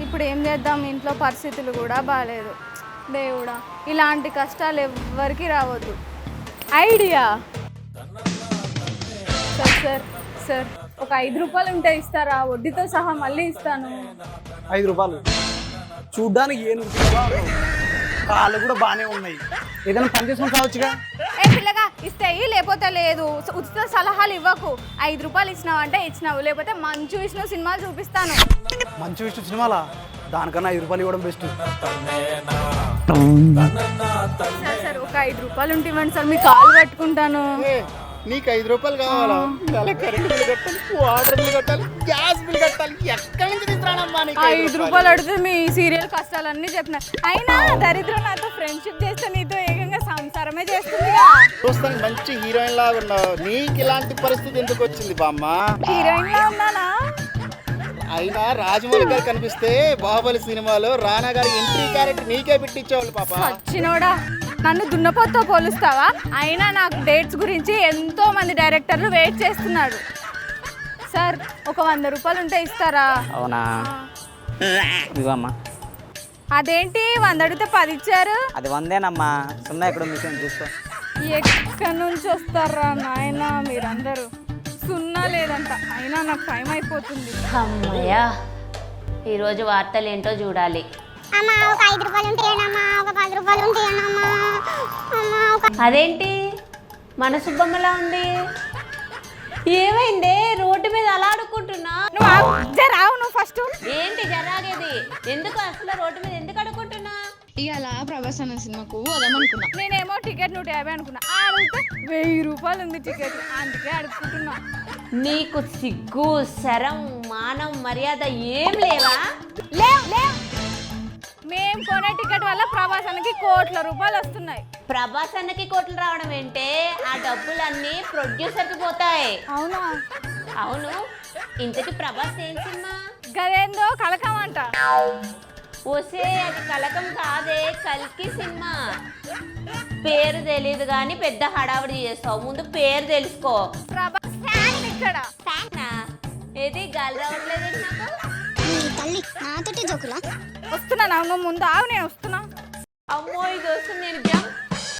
ఇప్పుడు ఏం చేద్దాం, ఇంట్లో పరిస్థితులు కూడా బాగాలేదు. దేవుడా, ఇలాంటి కష్టాలు ఎవ్వరికి రావద్దు. ఐడియా సార్ సార్ సార్, ఒక 5 రూపాయలు ఉంటే ఇస్తారా? వడ్డీతో సహా మళ్ళీ ఇస్తాను. 5 రూపాయలు చూడ్డానికి ఏం కాళ్ళు కూడా బాగానే ఉన్నాయి. ఏదైనా పని చేసుకుని కావచ్చుగా. ఏ పిల్లగా, ఇస్తే లేకపోతే లేదు. ఉచిత సలహాలు ఇవ్వకు. 5 రూపాయలు ఇచ్చినావు అంటే ఇచ్చినావు, లేకపోతే మంచు విష్ణు సినిమాలు చూపిస్తాను. మంచి విష్ణు సినిమాలా? దానికన్నా 5 రూపాయలు ఇవ్వడం బెస్ట్. సార్ సార్, ఒక 5 రూపాయలు ఉంటే ఇవ్వండి సార్, మీ కాలు పట్టుకుంటాను. నీకు 5 రూపాయలు కావాలా? కరెంట్ బిల్ కట్టాలి, వాటర్ బిల్ కట్టాలి, గ్యాస్ బిల్ కట్టాలి. ఎక్కడి నుంచి తీసుకురానమ్మా? 5 రూపాయలు అడిగితే మీ సీరియల్ కష్టాలన్నీ చెప్పిన. అయినా దరిద్రం నాతో ఫ్రెండ్షిప్ చేస్తే నీతో ఏకంగా సంసారమే చేస్తుందిగా. చూస్తానికి మంచి హీరోయిన్ లాగా ఉన్నావు. నీకు ఇలాంటి పరిస్థితి ఎందుకు వచ్చింది బామ్మ? హీరోయిన్ లా ఉన్నానా? అయినా రాజమౌళి గారు కనిపిస్తే బాహుబలి సినిమాలో రానా గారి ఎంట్రీ క్యారెక్టర్ నీకే పెట్టించేవాళ్ళు పాప. సచ్చినోడా, నన్ను దున్నపోతో పోలుస్తావా? అయినా నాకు డేట్స్ గురించి ఎంతో మంది డైరెక్టర్లు వెయిట్ చేస్తున్నాడు. సార్, ఒక 100 రూపాయలు ఉంటే ఇస్తారా? అవునా, ఇవ్వమ్మా. అదేంటి 100 అడిగితే 10 ఇచ్చారు? అది 100ఏనమ్మా, సున్నా ఎక్కడ మిషన్ చూసుకో. ఎక్కడి నుంచి వస్తారా నాయన మీరందరూ? సున్నా లేదంట. అయినా నాకు టైం అయిపోతుంది. అమ్మయ్యా, ఈరోజు వార్తలు ఏంటో చూడాలి. అదేంటి మన సుబ్బమ్మలా ఉంది? ఏమైంది? రోడ్డు మీద అలా అడుక్కుంటున్నా. నువ్వు ఫస్ట్ ఏంటి జరాగేది? ఎందుకు అసలు రోడ్డు మీద ఎందుకు అడుక్కుంటున్నా? ఇవాళ ప్రభాస్ అన్న సినిమాకు వదామనుకున్నా. నేనేమో టికెట్ 150 అనుకున్నా. అడిగితే 1000 రూపాయలు ఉంది టికెట్, అందుకే అడుగుతున్నా. నీకు సిగ్గు, శరం, మానం, మర్యాద ఏం లేవా? లేవు. మేము కొనే టికెట్ వల్ల ప్రభాసానికి కోట్ల రూపాయలు వస్తున్నాయి. ప్రభాస్ అన్నకి కోట్లు రావడం ఏంటే? ఆ డబ్బులన్నీ ప్రొడ్యూసర్కి పోతాయి. అవునా? అవును. ఇంతకి ప్రభాస్ ఏం సినిమా? గదేందో కలకమంట. ఓసే, అది కలకం కాదే, కల్కి సినిమా. పేరు తెలీదు కానీ పెద్ద హడావిడి చేస్తావు. ముందు పేరు తెలుసుకో. ప్రభాస్ ఫ్యాన్ ఇక్కడ. ఫ్యానా? ఏది గాలి రావట్లేదు నాకు? నాతోటి జోకులా? వస్తున్నా, నువ్వు ముందు ఆవు, నేను వస్తున్నా. అమ్మో, ఇది వస్తుంది. నేను జంప్